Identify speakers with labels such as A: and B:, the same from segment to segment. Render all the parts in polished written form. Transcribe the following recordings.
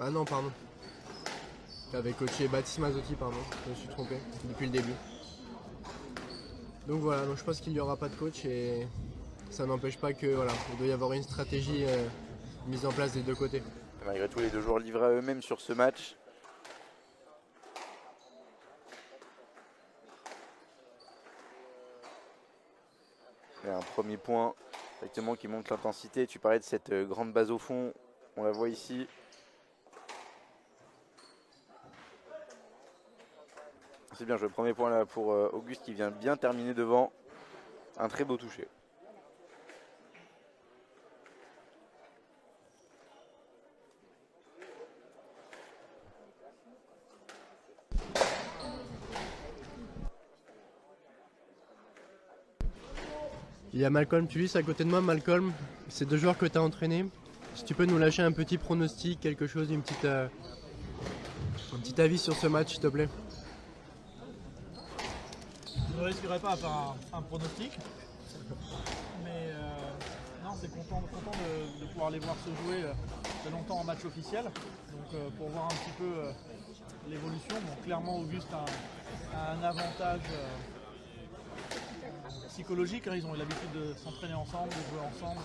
A: Ah non, pardon. J'avais coaché Baptiste Mazzotti, pardon. Je me suis trompé depuis le début. Donc voilà, donc je pense qu'il n'y aura pas de coach et ça n'empêche pas que voilà, il doit y avoir une stratégie mise en place des deux côtés.
B: Malgré tout, les deux joueurs livrés à eux-mêmes sur ce match. Et un premier point effectivement qui montre l'intensité. Tu parlais de cette grande base au fond, on la voit ici. C'est bien joué, le premier point là pour Auguste qui vient bien terminer devant. Un très beau toucher.
A: Il y a Malcolm Tullis à côté de moi. Malcolm, c'est deux joueurs que tu as entraînés. Si tu peux nous lâcher un petit pronostic, quelque chose, un petit avis sur ce match, s'il te plaît.
C: Je ne risquerai pas à faire un pronostic, mais non, c'est content de pouvoir les voir se jouer très longtemps en match officiel. Donc pour voir un petit peu l'évolution, bon, clairement Auguste a un avantage psychologique, hein. Ils ont eu l'habitude de s'entraîner ensemble, de jouer ensemble,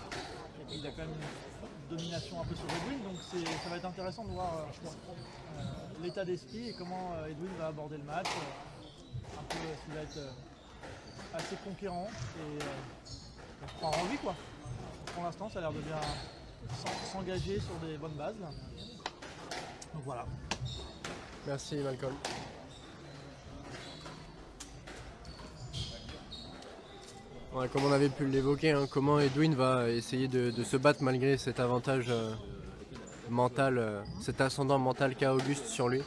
C: et puis il a quand même une domination un peu sur Edwin, donc ça va être intéressant de voir l'état d'esprit et comment Edwin va aborder le match. Un peu s'il va être assez conquérant et croire en lui quoi. Pour l'instant ça a l'air de bien s'engager sur des bonnes bases là. Donc voilà.
A: Merci Malcolm. Ouais, comme on avait pu l'évoquer, hein, comment Edwin va essayer de se battre malgré cet avantage mental, cet ascendant mental qu'a Auguste sur lui.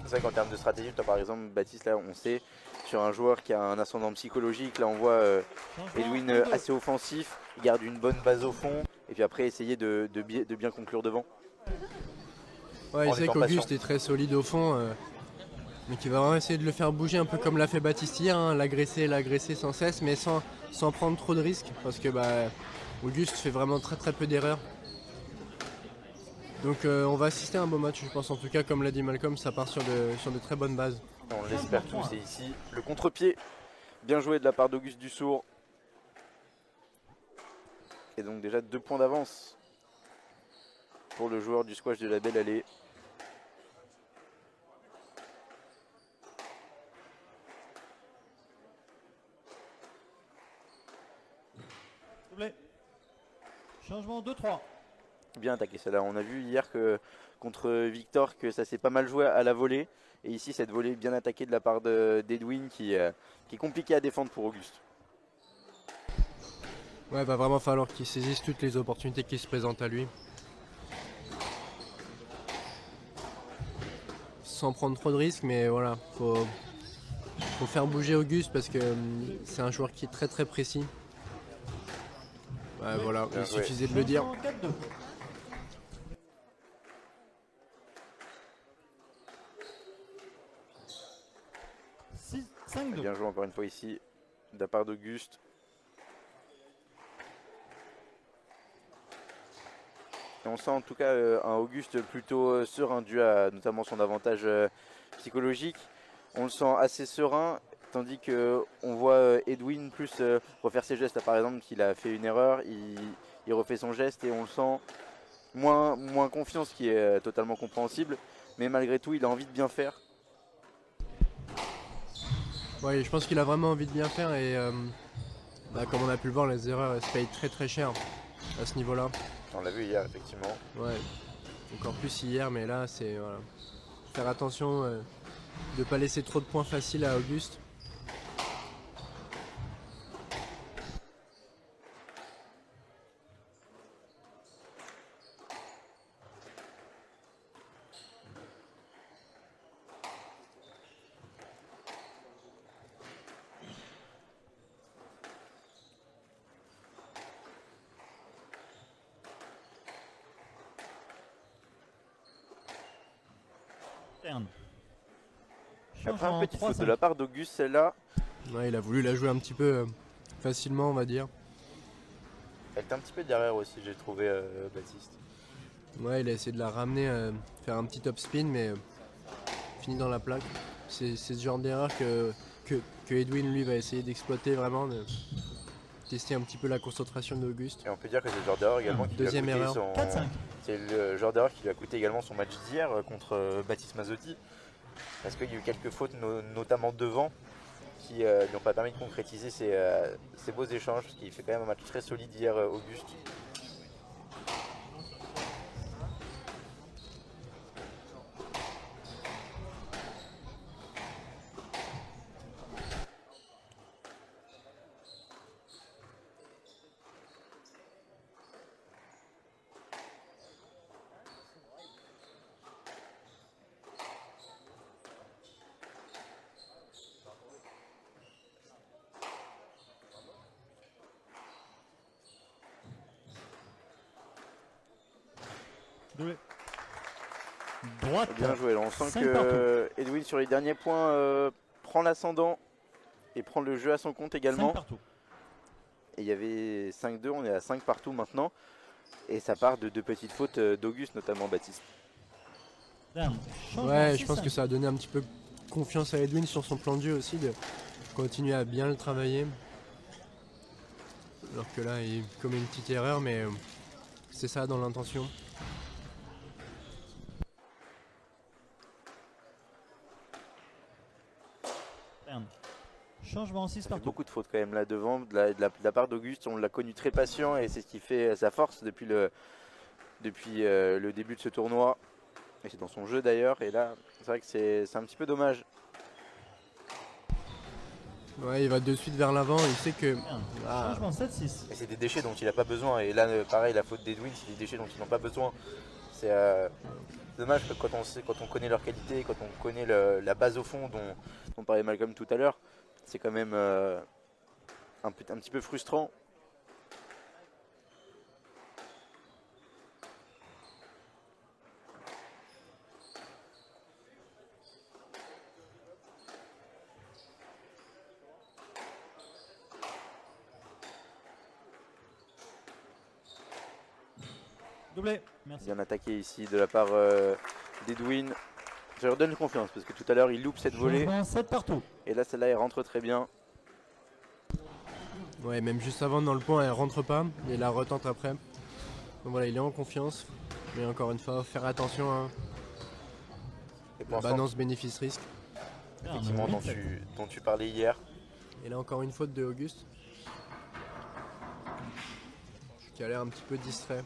B: C'est vrai qu'en termes de stratégie, toi par exemple, Baptiste, là on sait, sur un joueur qui a un ascendant psychologique, là on voit Edwin assez offensif, il garde une bonne base au fond, et puis après essayer de bien conclure devant.
A: Ouais, il sait qu'Auguste est très solide au fond, donc il va vraiment essayer de le faire bouger un peu comme l'a fait Baptiste hier, hein, l'agresser sans cesse, mais sans prendre trop de risques, parce que Auguste fait vraiment très peu d'erreurs. Donc on va assister à un beau match, je pense. En tout cas, comme l'a dit Malcolm, ça part sur de très bonnes bases.
B: On l'espère tous. Et ici, le contre-pied, bien joué de la part d'Auguste Dussourd. Et donc déjà 2 points d'avance pour le joueur du squash de la Belle Allée.
C: S'il vous plaît. Changement 2-3.
B: Bien attaqué celle-là. On a vu hier que contre Victor que ça s'est pas mal joué à la volée. Et ici cette volée bien attaquée de la part d'Edwin qui est compliquée à défendre pour Auguste.
A: Ouais, va vraiment falloir qu'il saisisse toutes les opportunités qui se présentent à lui. Sans prendre trop de risques, mais voilà, faut faire bouger Auguste parce que c'est un joueur qui est très précis. Ouais, voilà, il suffisait de le dire.
C: 5-2.
B: Bien joué encore une fois ici de la part d'Auguste. Et on sent en tout cas un Auguste plutôt serein dû à notamment son avantage psychologique. On le sent assez serein, tandis qu'on voit Edwin plus refaire ses gestes. Là, par exemple, qu'il a fait une erreur, il refait son geste et on le sent moins confiant, ce qui est totalement compréhensible. Mais malgré tout, il a envie de bien faire.
A: Ouais, je pense qu'il a vraiment envie de bien faire et comme on a pu le voir, les erreurs se payent très cher à ce niveau-là.
B: On l'a vu hier, effectivement.
A: Ouais, encore plus hier, mais là, c'est voilà. Faire attention de ne pas laisser trop de points faciles à Auguste.
B: Après un petit faute de la part d'Auguste, celle-là.
A: Ouais, il a voulu la jouer un petit peu facilement, on va dire.
B: Elle était un petit peu derrière aussi, j'ai trouvé Baptiste.
A: Ouais, il a essayé de la ramener, faire un petit top spin, mais fini dans la plaque. C'est ce genre d'erreur que Edwin lui va essayer d'exploiter vraiment, de tester un petit peu la concentration d'Auguste.
B: Et on peut dire que c'est le genre d'erreur également qui lui a
A: Deuxième
B: coûté
A: erreur.
B: son...
C: 4-5.
B: C'est le genre d'erreur qui lui a coûté également son match d'hier contre Baptiste Mazzotti. Parce qu'il y a eu quelques fautes, notamment devant, qui lui ont pas permis de concrétiser ces beaux échanges. Parce qu'il fait quand même un match très solide hier, Auguste.
C: Doublé. Droite.
B: Bien joué. Là, on sent
C: 5
B: que
C: partout.
B: Edwin, sur les derniers points, prend l'ascendant et prend le jeu à son compte
C: 5
B: également.
C: partout.
B: Et il y avait 5-2, on est à 5 partout maintenant. Et ça part de deux petites fautes d'Auguste, notamment Baptiste.
C: Down. Changement,
A: Ouais, je
C: 6-5.
A: pense que ça a donné un petit peu confiance à Edwin sur son plan de jeu aussi, de continuer à bien le travailler. Alors que là, il commet une petite erreur, mais c'est ça dans l'intention.
C: Down. Changement 6
B: Ça fait
C: partout.
B: beaucoup de fautes quand même là devant. De la part d'Auguste, on l'a connu très patient et c'est ce qui fait sa force depuis le début de ce tournoi. Et c'est dans son jeu d'ailleurs. Et là, c'est vrai que c'est un petit peu dommage.
A: Ouais, il va de suite vers l'avant, il sait que...
C: Down.
A: Ah.
C: Changement 7-6.
B: Et c'est des déchets dont il n'a pas besoin. Et là, pareil, la faute d'Edwin, c'est des déchets dont ils n'ont pas besoin. C'est dommage que quand on connaît leur qualité, quand on connaît la base au fond dont parlait Malcolm tout à l'heure, c'est quand même un petit peu frustrant.
C: Doublé. Merci.
B: Bien attaqué ici de la part d'Edwin. Ça leur donne confiance parce que tout à l'heure il loupe cette volée
C: Changement 7 partout.
B: et là celle-là elle rentre très bien.
A: Ouais, même juste avant dans le point, elle rentre pas, et la retente après. Donc voilà, il est en confiance. Mais encore une fois, faire attention à
B: Et pour
A: la
B: l'instant,
A: balance bénéfice-risque.
B: effectivement, dont tu parlais hier.
A: Et là encore une faute de Auguste. Qui a l'air un petit peu distrait.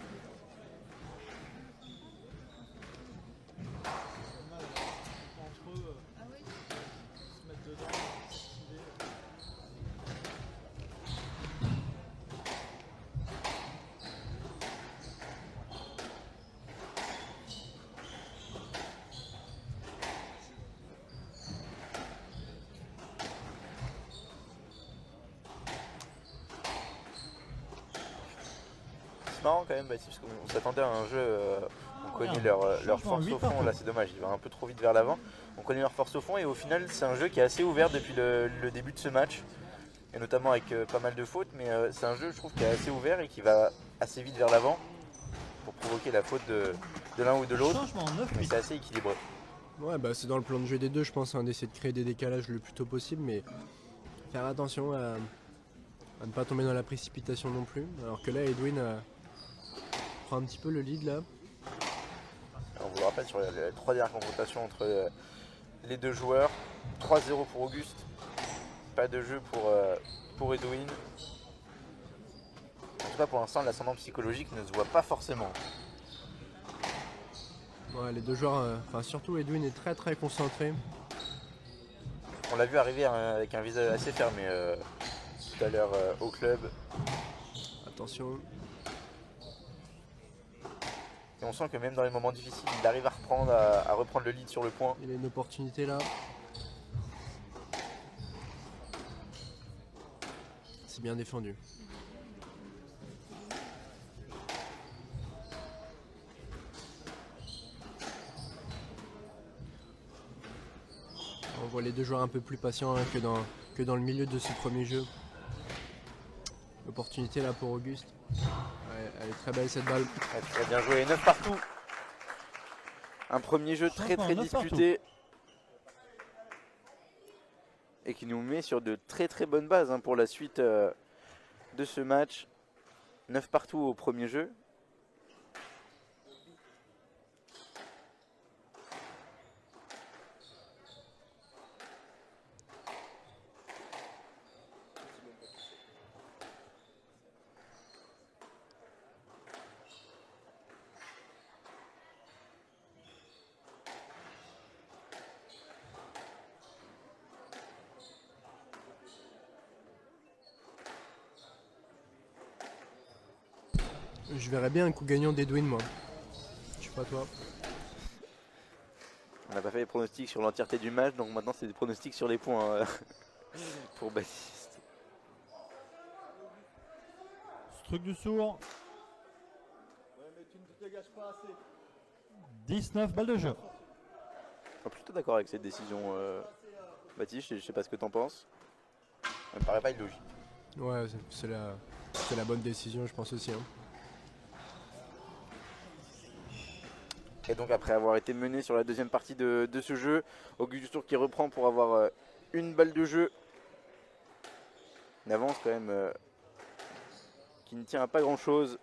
C: Entre eux, se mettre dedans, s'activer.
B: C'est marrant quand même Baptiste, parce qu'on s'attendait à un jeu, on connaît
C: Merde.
B: leur
C: Changement
B: force
C: 8
B: au fond,
C: partout.
B: là c'est dommage, il va un peu trop vite vers l'avant. On connaît leur force au fond et au final c'est un jeu qui est assez ouvert depuis le début de ce match. Et notamment avec pas mal de fautes, mais c'est un jeu je trouve qui est assez ouvert et qui va assez vite vers l'avant pour provoquer la faute de l'un ou de l'autre.
C: Changement 9
B: Mais
C: 8.
B: c'est assez équilibré.
A: Ouais, bah c'est dans le plan de jeu des deux, je pense, hein, d'essayer de créer des décalages le plus tôt possible, mais faire attention à ne pas tomber dans la précipitation non plus. Alors que là, Edwin prend un petit peu le lead là.
B: On vous le rappelle sur les trois dernières confrontations entre les deux joueurs. 3-0 pour Auguste. Pas de jeu pour Edwin. En tout cas pour l'instant l'ascendant psychologique ne se voit pas forcément.
A: Ouais, les deux joueurs, enfin surtout Edwin est très très concentré.
B: On l'a vu arriver avec un visage assez fermé tout à l'heure au club.
A: Attention.
B: Et on sent que même dans les moments difficiles, il arrive à reprendre le lead sur le point.
A: Il a une opportunité là. C'est bien défendu. On voit les deux joueurs un peu plus patients hein, que dans le milieu de ce premier jeu. L'opportunité là pour Auguste. Ouais, elle est très belle cette balle.
B: Ouais, très bien joué, 9 partout. Un premier jeu très très disputé et qui nous met sur de très très bonnes bases hein, pour la suite de ce match. 9 partout au premier jeu.
A: Je verrais bien un coup gagnant d'Edwin, moi. Je sais pas toi.
B: On n'a pas fait les pronostics sur l'entièreté du match, donc maintenant c'est des pronostics sur les points pour Baptiste.
D: Struc du sourd. 19 balles de jeu.
B: Je suis plutôt d'accord avec cette décision, Baptiste, je sais pas ce que t'en penses. Ça me paraît pas illogique.
A: Ouais, c'est la bonne décision, je pense aussi. Hein.
B: Et donc après avoir été mené sur la deuxième partie de ce jeu, Auguste Dutour qui reprend pour avoir une balle de jeu. Une avance quand même qui ne tient à pas grand chose.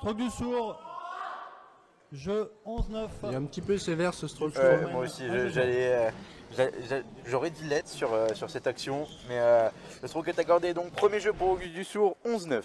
D: Stroke du sourd. Jeu 11-9.
A: Il est un petit peu sévère ce stroke.
B: Moi aussi, j'aurais dit lettre sur cette action, mais le stroke est accordé. Donc premier jeu pour Auguste Dutour, 11-9.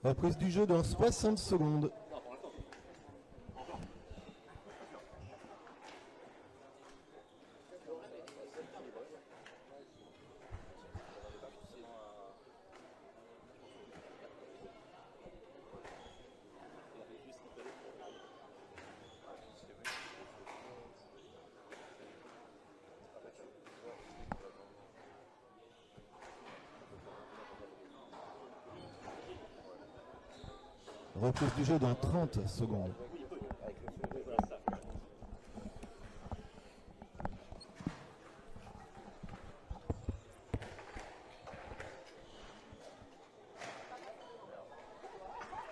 D: Reprise du jeu dans 60 secondes. Reprise du jeu dans 30 secondes.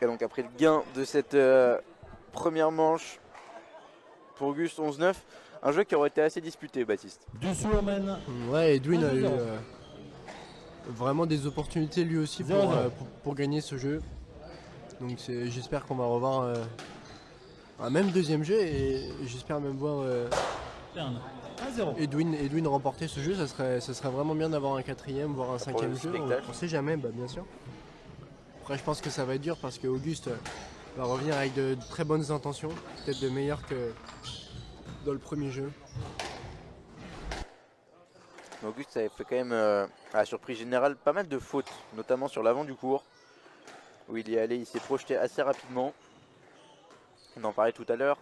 B: Et donc après le gain de cette première manche pour Auguste 11-9, un jeu qui aurait été assez disputé, Baptiste.
D: Dusour mène.
A: Ouais, Edwin a eu vraiment des opportunités lui aussi pour gagner ce jeu. Donc j'espère qu'on va revoir un même deuxième jeu et j'espère même voir Edwin remporter ce jeu. Ça serait vraiment bien d'avoir un quatrième, voire un cinquième jeu. On sait jamais, bien sûr. Après je pense que ça va être dur parce que Auguste va revenir avec de très bonnes intentions, peut-être de meilleures que dans le premier jeu.
B: Auguste avait fait quand même, à la surprise générale, pas mal de fautes, notamment sur l'avant du court, où il y est allé, il s'est projeté assez rapidement. On en parlait tout à l'heure,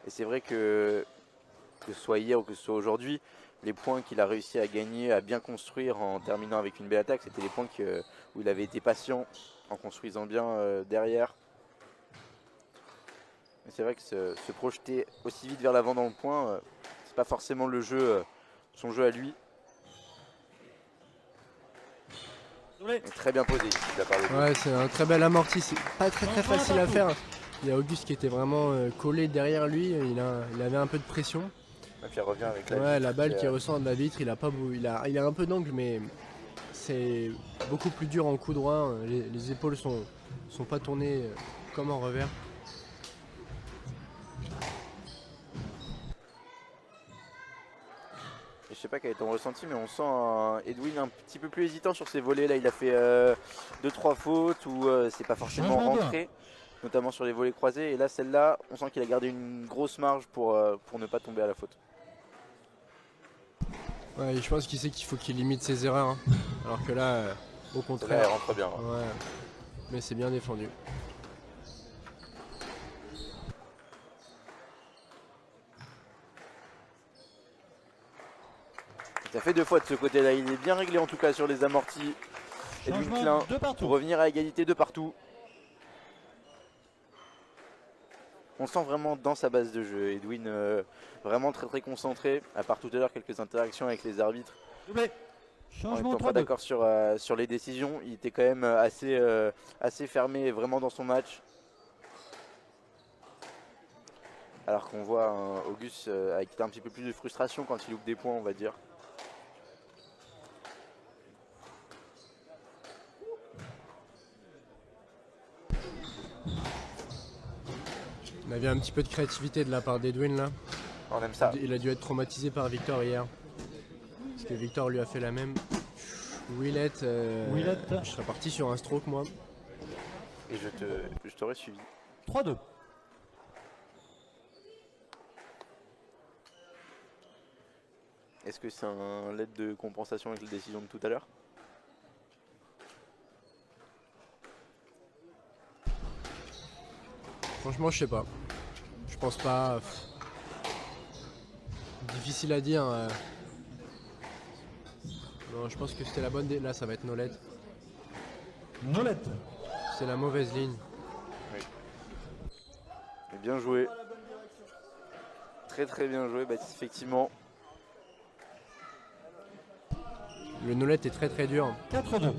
B: et c'est vrai que ce soit hier ou que ce soit aujourd'hui, les points qu'il a réussi à gagner, à bien construire en terminant avec une belle attaque, c'était les points où il avait été patient en construisant bien derrière. C'est vrai que se projeter aussi vite vers l'avant dans le point, c'est pas forcément le jeu, son jeu à lui.
C: Doublé.
B: Et très bien posé ici de la part de
A: Ouais, c'est un très bel amorti, c'est pas très facile à faire. Il y a Auguste qui était vraiment collé derrière lui, il avait un peu de pression.
B: Et puis elle revient avec la
A: Ouais,
B: vitre
A: la balle qui
B: est,
A: ressort de la vitre, il a un peu d'angle, mais c'est beaucoup plus dur en coup droit. Les épaules sont pas tournées comme en revers.
B: Je sais pas quel est ton ressenti, mais on sent Edwin un petit peu plus hésitant sur ses volets. Là, il a fait 2-3 fautes où c'est pas forcément
D: Changement
B: rentré, notamment sur les volets croisés. Et là, celle-là, on sent qu'il a gardé une grosse marge pour ne pas tomber à la faute.
A: Ouais, je pense qu'il sait qu'il faut qu'il limite ses erreurs. Hein. Alors que là, au
B: Celle-là, elle
A: contraire.
B: rentre bien.
A: Ouais, mais c'est bien défendu.
B: Ça fait 2 fois de ce côté-là. Il est bien réglé en tout cas sur les amortis. Edwin
D: Changement
B: Klein
D: de
B: pour
D: partout.
B: revenir à égalité de partout. On sent vraiment dans sa base de jeu. Edwin vraiment très concentré. À part tout à l'heure quelques interactions avec les arbitres.
C: Doublé.
B: En
D: Changement
B: étant pas
D: 3-2.
B: d'accord sur les décisions, il était quand même assez fermé vraiment dans son match. Alors qu'on voit Auguste avec un petit peu plus de frustration quand il loupe des points, on va dire.
A: Il avait un petit peu de créativité de la part d'Edwin là.
B: On aime ça.
A: Il a dû être traumatisé par Victor hier. Parce que Victor lui a fait la même. Willett,
D: Willett.
A: je serais parti sur un stroke moi.
B: Et je t'aurais suivi.
D: 3-2.
B: Est-ce que c'est un LED de compensation avec la décision de tout à l'heure?
A: Franchement, je sais pas. Je pense pas. Difficile à dire. Non, je pense que c'était la bonne. Là, ça va être Nolette.
D: Nolette.
A: C'est la mauvaise ligne.
B: Et bien joué. Très bien joué, Baptiste, effectivement.
A: Le Nolette est très dur.
D: 4-2.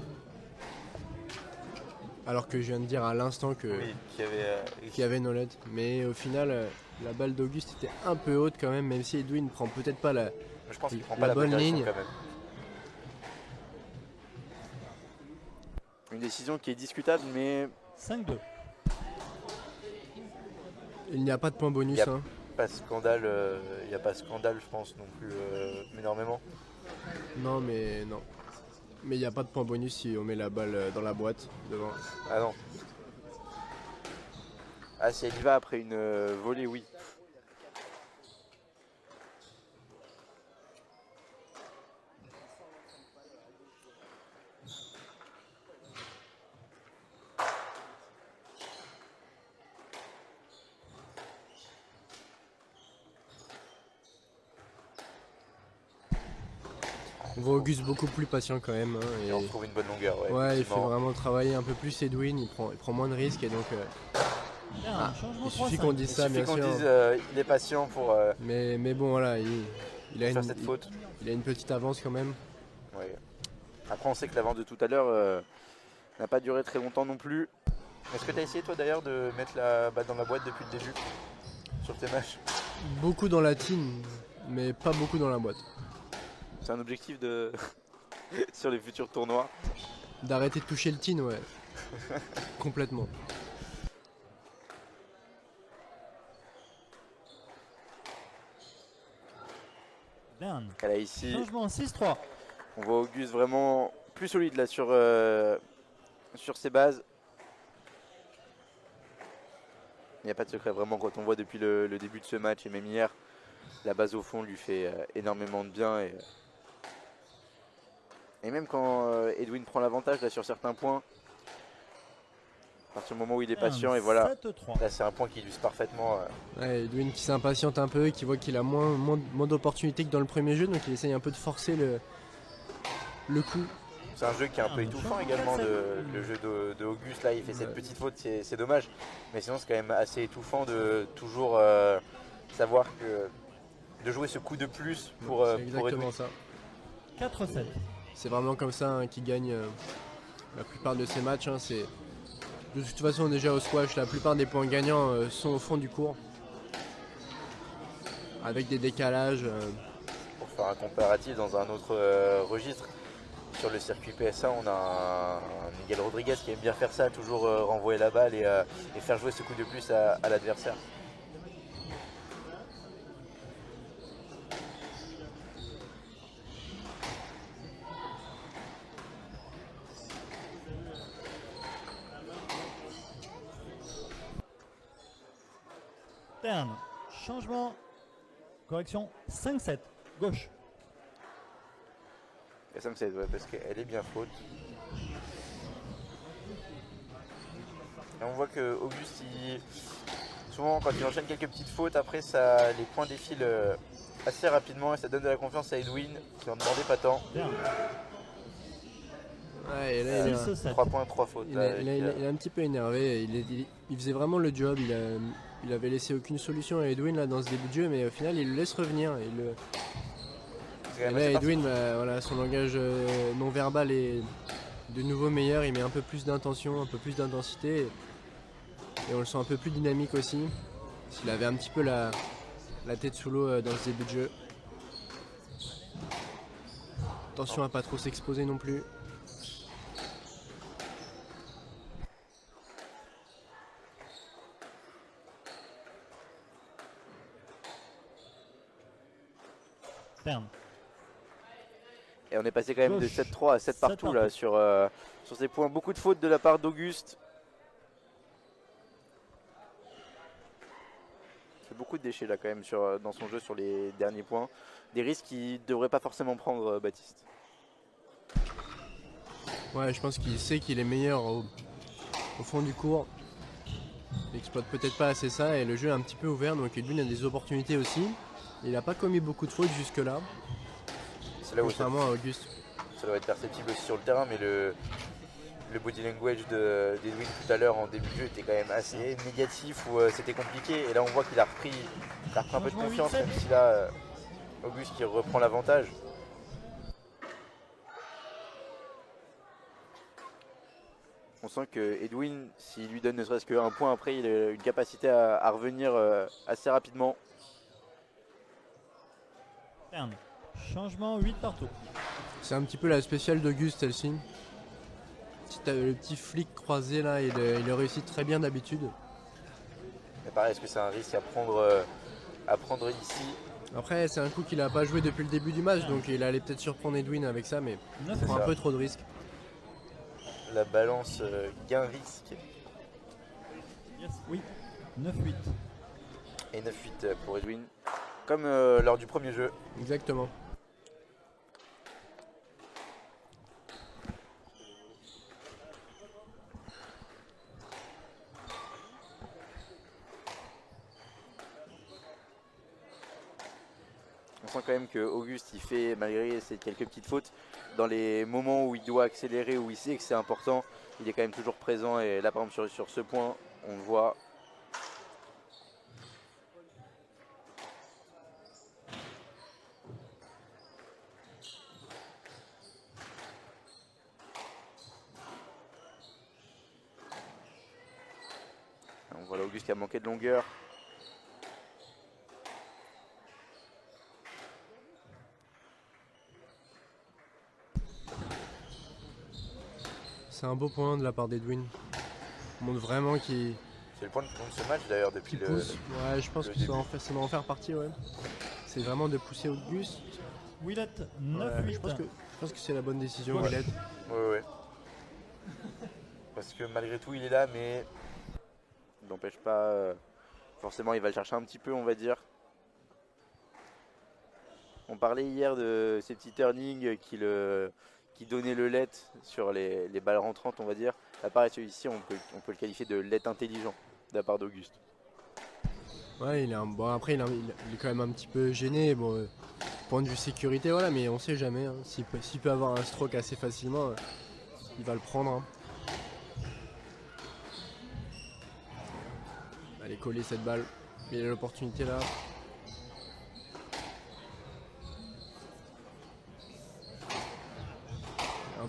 A: Alors que je viens de dire à l'instant que qu'il y avait Nolette. Mais au final, la balle d'Auguste était un peu haute quand même si Edwin ne prend peut-être pas la.
B: Je pense qu'il prend
A: La
B: pas la
A: bonne
B: bonne direction
A: ligne.
B: quand même. Une décision qui est discutable, mais
D: 5-2.
A: Il n'y a pas de point bonus.
B: Yep.
A: Hein.
B: pas scandale. Il n'y a pas scandale, je pense, non plus énormément.
A: Non, mais non. Mais il n'y a pas de point bonus si on met la balle dans la boîte devant.
B: Ah non. Ah, si elle y va après une volée, oui.
A: On voit Auguste beaucoup plus patient quand même. Hein,
B: Et on retrouve une bonne longueur. Ouais,
A: ouais, il fait
B: effectivement.
A: vraiment travailler un peu plus Edwin, il prend moins de risques et donc
D: Bien, changement
A: il suffit
D: 3-5.
A: qu'on dise
B: Il
A: ça
B: suffit
A: bien
B: qu'on
A: sûr.
B: dise il est patient pour
A: Mais bon voilà, il a
B: faire cette faute.
A: il a une petite avance quand même.
B: Ouais. Après, on sait que l'avance de tout à l'heure n'a pas duré très longtemps non plus. Est-ce que tu as essayé toi d'ailleurs de mettre la balle dans la boîte depuis le début sur tes matchs?
A: Beaucoup dans la team, mais pas beaucoup dans la boîte.
B: C'est un objectif de sur les futurs tournois.
A: D'arrêter de toucher le tin, ouais. Complètement.
D: Bien.
B: Elle a ici,
D: Changement 6-3.
B: on voit Auguste vraiment plus solide là sur ses bases. Il n'y a pas de secret vraiment quand on voit depuis le début de ce match et même hier, la base au fond lui fait énormément de bien. Et même quand Edwin prend l'avantage là sur certains points, à partir du moment où il est patient et voilà,
D: 7-3.
B: là c'est un point qui illustre parfaitement.
A: Ouais, Edwin qui s'impatiente un peu, qui voit qu'il a moins d'opportunités que dans le premier jeu, donc il essaye un peu de forcer le coup.
B: C'est un jeu qui est un peu
D: Ah,
B: étouffant
D: mais
B: également,
D: changement
B: le jeu de Auguste. Là, il fait cette
A: Ouais.
B: petite faute, c'est dommage. Mais sinon, c'est quand même assez étouffant de toujours savoir que de jouer ce coup de plus
A: C'est
B: pour
A: exactement
B: Edwin.
A: ça.
C: 4-7.
A: C'est vraiment comme ça qu'il gagne la plupart de ses matchs. Hein. De toute façon, déjà au squash, la plupart des points gagnants sont au fond du court. Avec des décalages.
B: Pour faire un comparatif dans un autre registre, sur le circuit PSA, on a un Miguel Rodriguez qui aime bien faire ça, toujours renvoyer la balle et faire jouer ce coup de plus à l'adversaire.
C: Turn. Changement. Correction. 5-7. Gauche.
B: Et ça me fait, ouais, parce qu'elle est bien faute. Et on voit que Auguste, souvent quand il enchaîne quelques petites fautes, après les points défilent assez rapidement et ça donne de la confiance à Edwin qui en demandait pas tant.
C: Turn.
A: Ouais, et là,
C: 6-7.
B: 3 points, 3 fautes.
A: il est un petit peu énervé. Il faisait vraiment le job. Il avait laissé aucune solution à Edwin là, dans ce début de jeu, mais au final, il le laisse revenir. Et là, Edwin, voilà, son langage non verbal est de nouveau meilleur. Il met un peu plus d'intention, un peu plus d'intensité. Et on le sent un peu plus dynamique aussi. S'il avait un petit peu la tête sous l'eau dans ce début de jeu. Attention à pas trop s'exposer non plus.
C: Turn.
B: Et on est passé quand même de
C: Gauche.
B: 7-3 à 7 partout là sur ces points. Beaucoup de fautes de la part d'Auguste. Il fait beaucoup de déchets là quand même dans son jeu sur les derniers points. Des risques qu'il ne devrait pas forcément prendre Baptiste.
A: Ouais, je pense qu'il sait qu'il est meilleur au fond du court. Il exploite peut-être pas assez ça et le jeu est un petit peu ouvert, donc Edwin a des opportunités aussi. Il n'a pas commis beaucoup de fautes jusque là,
B: C'est là où
A: contrairement à Auguste.
B: ça doit être perceptible aussi sur le terrain, mais le body language d'Edwin tout à l'heure en début de jeu était quand même assez négatif, où c'était compliqué. Et là on voit qu'il a repris un peu de confiance, même si là Auguste qui reprend l'avantage. On sent que Edwin, s'il lui donne ne serait-ce qu'un point après, il a une capacité à revenir assez rapidement.
C: Turn. Changement 8 partout.
A: C'est un petit peu la spéciale d'Auguste celle-ci. Le petit flic croisé là, il réussit très bien d'habitude.
B: Mais pareil, est-ce que c'est un risque à prendre ici?
A: Après, c'est un coup qu'il a pas joué depuis le début du match, donc il allait peut-être surprendre Edwin avec ça, mais
C: 9
A: il prend un
B: ça.
A: peu trop de risques.
B: La balance gain-risque
C: Yes. Oui. 9-8.
B: et 9-8 pour Edwin, comme lors du premier jeu.
A: Exactement.
B: On sent quand même que Auguste, il fait, malgré ces quelques petites fautes, dans les moments où il doit accélérer, où il sait que c'est important, il est quand même toujours présent. Et là, par exemple, sur ce point, on le voit. On voit là Auguste qui a manqué de longueur.
A: C'est un beau point de la part d'Edwin. On montre vraiment qu'il
B: C'est le point de ce match d'ailleurs depuis le.
A: pousse. Ouais, je pense
B: le
A: que
B: début.
A: ça va en faire partie, ouais. C'est vraiment de pousser Auguste.
C: Willett
A: Ouais,
C: 9-8.
A: je pense que c'est la bonne décision,
C: Gauche.
A: Willett.
B: Ouais. Parce que malgré tout, il est là, mais il n'empêche pas. Forcément, il va le chercher un petit peu, on va dire. On parlait hier de ces petits turnings qui donnaient le let sur les balles rentrantes, on va dire. Là, pareil, celui-ci, on peut le qualifier de let intelligent de la part d'Auguste.
A: Ouais, bon, après, il est quand même un petit peu gêné. Bon, point de vue sécurité, voilà, mais on sait jamais. Hein. S'il peut avoir un stroke assez facilement, il va le prendre. Hein. Allez, coller cette balle. Il a l'opportunité là.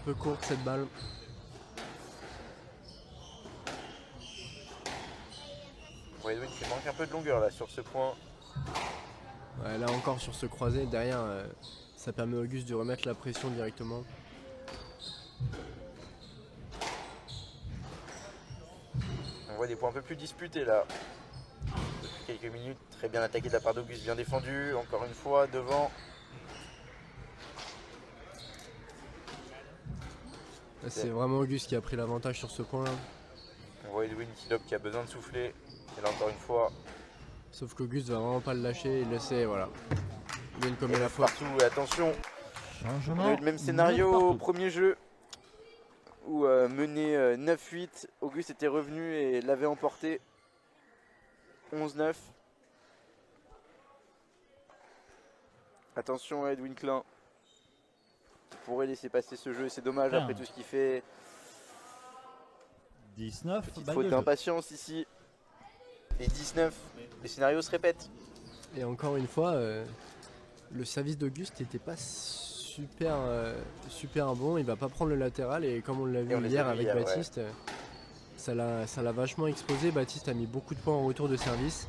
A: peu courte cette balle.
B: Pour Edwin qui manque un peu de longueur là sur ce point.
A: Ouais, là encore sur ce croisé, derrière, ça permet à Auguste de remettre la pression directement.
B: On voit des points un peu plus disputés là. Depuis quelques minutes, très bien attaqué de la part d'Auguste, bien défendu. Encore une fois, devant.
A: C'est vraiment Auguste qui a pris l'avantage sur ce point-là.
B: On voit Edwin qui a besoin de souffler. Et là encore une fois.
A: Sauf qu'Auguste va vraiment pas le lâcher, il le sait, voilà. Il vient de commettre la faute.
B: Partout, attention. On a
D: Changement.
B: eu le même scénario au premier jeu. Où mené 9-8, Auguste était revenu et l'avait emporté 11-9. Attention à Edwin Klein. Il pourrait laisser passer ce jeu, c'est dommage après tout ce qu'il fait.
D: 19.
B: Petite
D: balle
B: faute
D: de jeu.
B: d'impatience ici. Et 19, le scénario se répète.
A: Et encore une fois, le service d'Auguste n'était pas super bon. Il va pas prendre le latéral et comme on l'a vu
B: on les a
A: hier
B: vus
A: avec
B: hier,
A: Baptiste, ça l'a vachement exposé. Baptiste a mis beaucoup de points en retour de service.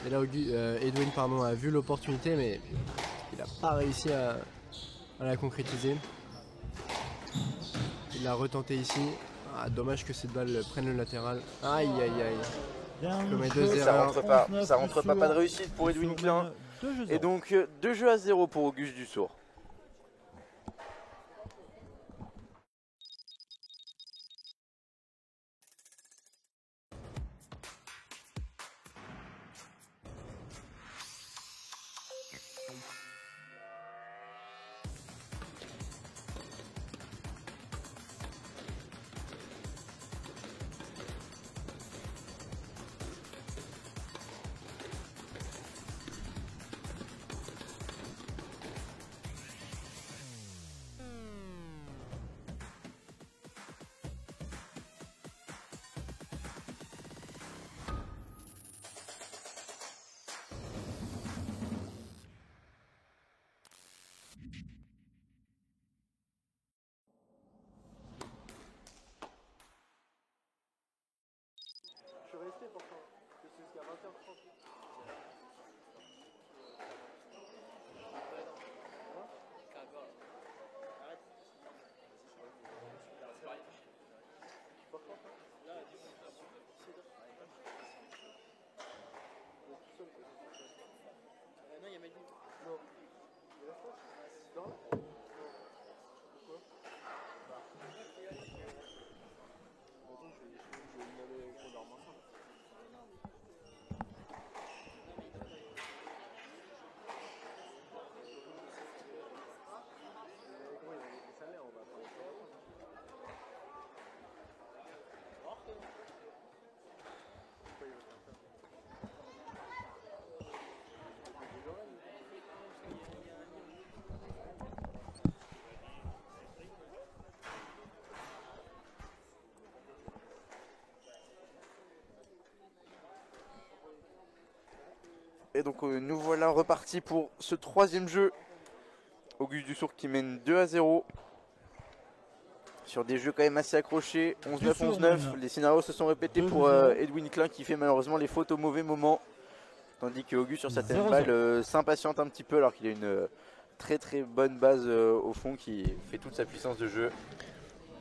A: Et là, Edwin a vu l'opportunité, mais il n'a pas réussi à la concrétiser. Il l'a retenté ici. Ah, dommage que cette balle prenne le latéral. Aïe aïe aïe.
D: Bien
A: Comme les
D: joué.
A: deux
B: Ça
A: erreurs.
B: rentre pas,
D: 11-9
B: ça rentre pas,
D: sur-
B: pas de réussite pour Edwin
D: sur
B: Klein.
D: 2 jeux
B: Et donc 2 jeux à 0 pour Auguste Dussour.
A: Je suis resté pourtant. C'est jusqu'à 20h30. Non, il y a Melvin. Non. Tu dors là? Pourquoi? Attends, je vais demander qu'on dorme ensemble. Comment il va mettre les salaires? On va pas les faire. Pourquoi il veut faire ça?
B: Et donc nous voilà repartis pour ce 3e jeu. Auguste Dussour qui mène 2 à 0. Sur des jeux quand même assez accrochés. 11-9, 11-9. Les scénarios se sont répétés pour Edwin Klein qui fait malheureusement les fautes au mauvais moment. Tandis que Auguste sur certaines
D: 0-0.
B: balles s'impatiente un petit peu alors qu'il a une très très bonne base au fond qui fait toute sa puissance de jeu.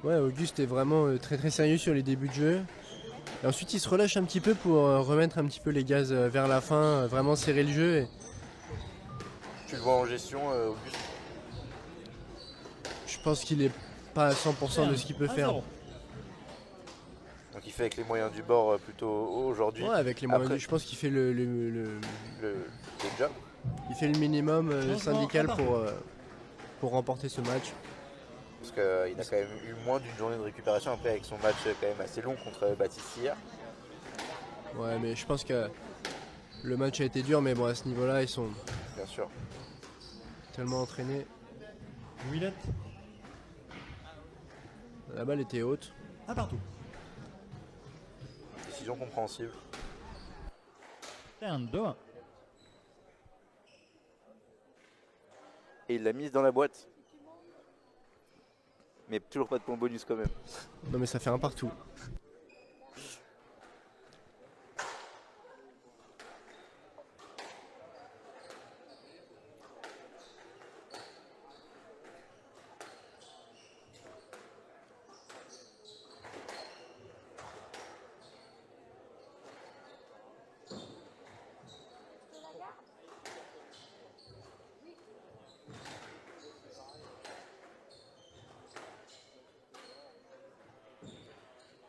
A: Ouais, Auguste est vraiment très sérieux sur les débuts de jeu. Et ensuite, il se relâche un petit peu pour remettre un petit peu les gaz vers la fin, vraiment serrer le jeu. Et
B: Tu le vois en gestion, Auguste?
A: je pense qu'il est pas à 100% de ce qu'il peut faire.
D: 1-0.
B: Donc il fait avec les moyens du bord plutôt aujourd'hui.
A: Ouais, avec les moyens,
B: Après-
A: je pense qu'il fait le
B: job.
A: il fait le minimum
D: Changement
A: syndical
D: à part.
A: pour remporter ce match.
B: Parce qu'il a quand même eu moins d'une journée de récupération après avec son match quand même assez long contre Baptiste hier.
A: Ouais, mais je pense que le match a été dur, mais bon, à ce niveau-là, ils sont
B: Bien sûr.
A: tellement entraînés.
D: Willett.
A: La balle était haute.
D: Un partout.
B: Décision compréhensible.
D: Et un 2-1.
B: Et il l'a mise dans la boîte. Mais toujours pas de point bonus quand même.
A: Non mais ça fait un partout.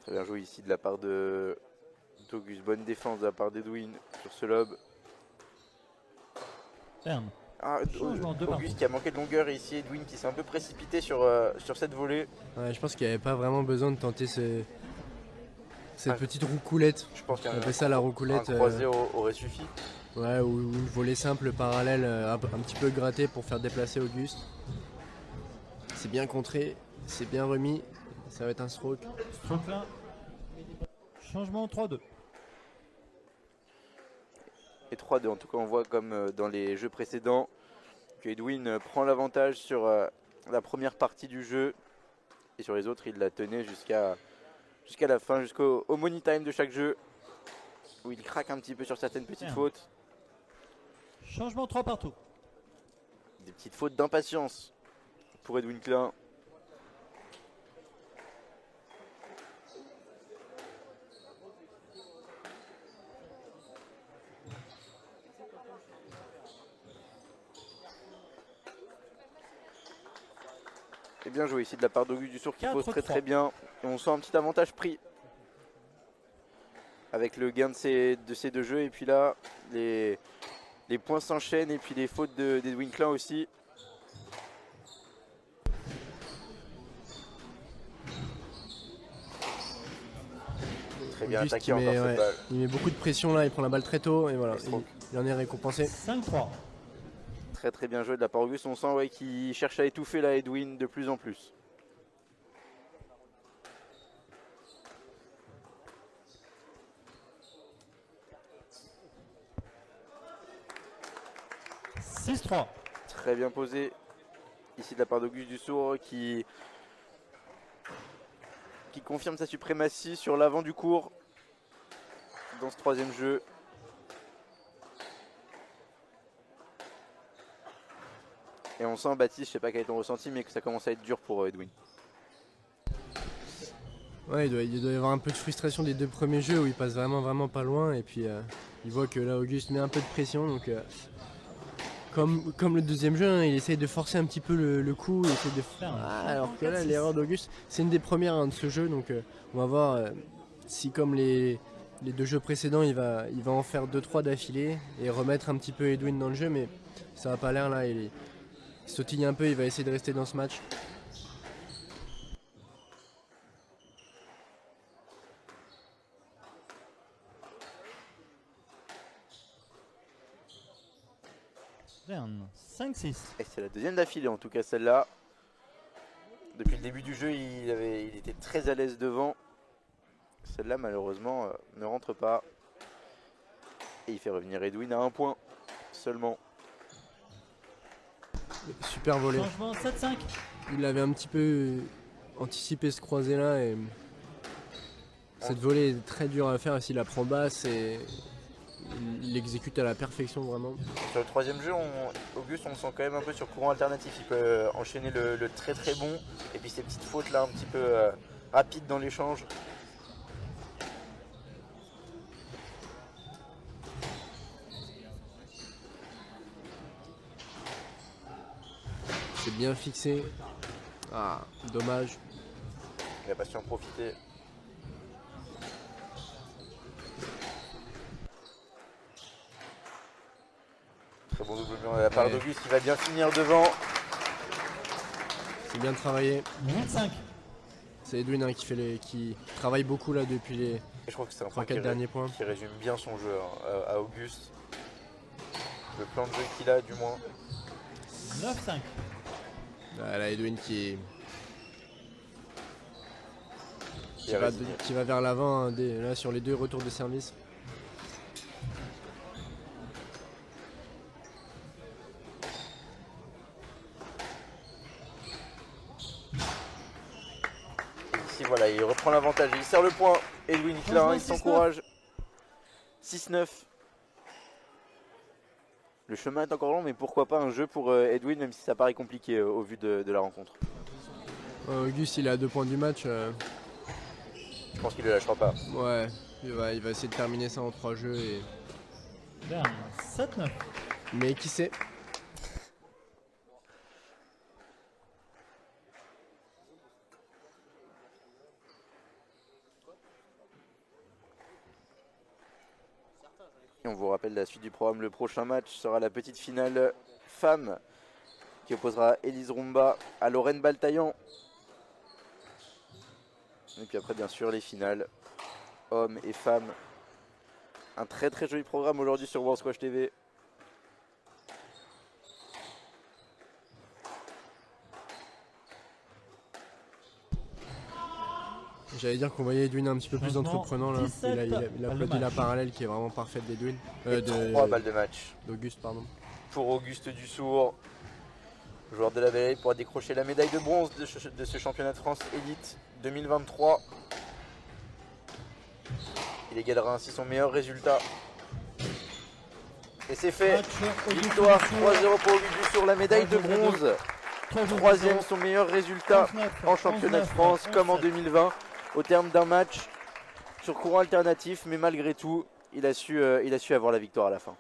B: Très bien joué ici de la part d'Auguste. Bonne défense de la part d'Edwin sur ce lob.
C: Turn.
B: Ah,
C: Changement, deux
B: Auguste qui a manqué de longueur et ici Edwin qui s'est un peu précipité sur cette volée.
A: Ouais, je pense qu'il n'y avait pas vraiment besoin de tenter cette
B: Ah,
A: petite roucoulette.
B: Je pense
A: On
B: qu'un
A: appelle ça la
B: un
A: roucoulette.
B: croisé aurait suffi.
A: Ouais, ou une volée simple parallèle, un petit peu grattée pour faire déplacer Auguste. C'est bien contré, c'est bien remis. Ça va être un stroke.
C: Stroke là. Changement 3-2.
B: Et 3-2, en tout cas on voit comme dans les jeux précédents que Edwin prend l'avantage sur la première partie du jeu. Et sur les autres il la tenait jusqu'à la fin, jusqu'au money time de chaque jeu. Où il craque un petit peu sur certaines petites fautes.
C: Changement 3 partout.
B: Des petites fautes d'impatience pour Edwin Klein. Et bien joué ici de la part d'Auguste Dussour qui pose très très bien. Et on sent un petit avantage pris avec le gain de ces deux jeux. Et puis là, les points s'enchaînent et puis les fautes d'Edwin Klein aussi. Très bien
A: Auguste,
B: attaqué encore cette balle.
A: il met beaucoup de pression là, il prend la balle très tôt et voilà,
B: Et stroke.
A: il en est récompensé.
C: 5-3.
B: Très très bien joué de la part d'Auguste. On sent qu'il cherche à étouffer là Edwin de plus en plus.
C: « 6-3. »
B: Très bien posé ici de la part d'Auguste Dussour qui confirme sa suprématie sur l'avant du court dans ce troisième jeu. Et on sent, Baptiste, je sais pas quel est ton ressenti, mais que ça commence à être dur pour Edwin.
A: Ouais, il doit y avoir un peu de frustration des deux premiers jeux où il passe vraiment pas loin et puis il voit que là Auguste met un peu de pression donc comme le deuxième jeu, hein, il essaye de forcer un petit peu le coup, il essaye de alors que là l'erreur d'Auguste, c'est une des premières de ce jeu donc on va voir si comme les deux jeux précédents il va en faire 2-3 d'affilée et remettre un petit peu Edwin dans le jeu mais ça a pas l'air là, il sautille un peu, il va essayer de rester dans ce match.
C: Turn. 5-6.
B: Et c'est la deuxième d'affilée en tout cas celle-là. Depuis le début du jeu, il était très à l'aise devant. Celle-là malheureusement ne rentre pas. Et il fait revenir Edwin à 1 point seulement.
A: Super volé.
C: Changement 7-5.
A: Il avait un petit peu anticipé ce croisé là et cette volée est très dure à faire s'il la prend basse et il l'exécute à la perfection vraiment.
B: Sur le troisième jeu, Auguste, on le sent quand même un peu sur courant alternatif. Il peut enchaîner le très très bon et puis ces petites fautes là un petit peu rapides dans l'échange.
A: C'est bien fixé. Ah, dommage.
B: Il n'a pas su en profiter. Très bon double blanc de la part d'Auguste qui va bien finir devant.
A: C'est bien travaillé.
C: 8-5.
A: C'est Edwin hein, qui travaille beaucoup là depuis les
B: Et je trouve que c'est un point
A: 3-4 derniers points.
B: qui résume bien son jeu hein, à Auguste. Le plan de jeu qu'il a du moins.
C: 9-5.
A: Ah, là Edwin qui
B: a résigné.
A: qui va vers l'avant hein, là sur les deux retours de service.
B: voilà, il reprend l'avantage. Il sert le point. Edwin Klein, il s'encourage. 6-9. Le chemin est encore long, mais pourquoi pas un jeu pour Edwin, même si ça paraît compliqué au vu de la rencontre.
A: Auguste, il est à 2 points du match.
B: Je pense qu'il ne le lâchera pas.
A: Ouais, il va essayer de terminer ça en 3 jeux.
E: Bien, 7-9.
A: Mais qui sait?
B: Et on vous rappelle la suite du programme. Le prochain match sera la petite finale femme qui opposera Élise Rumba à Lorraine Baltaillan. Et puis après, bien sûr, les finales hommes et femmes. Un très très joli programme aujourd'hui sur World Squash TV.
A: J'allais dire qu'on voyait Edwin un petit peu plus
E: Maintenant,
A: entreprenant là.
E: 17
A: Il a
E: balles de
A: applaudi la
E: match.
A: parallèle qui est vraiment parfaite d'Edwin.
B: Et 3 balles de match
A: D'Auguste, pardon.
B: pour Auguste Dussour, joueur de la Belle, pour décrocher la médaille de bronze de ce championnat de France Élite 2023. Il égalera ainsi son meilleur résultat. Et c'est fait. Victoire 3-0 pour Auguste Dussour, la médaille de bronze. Troisième, son meilleur résultat en championnat de France, comme en 2020, au terme d'un match sur courant alternatif, mais malgré tout, il a su avoir la victoire à la fin.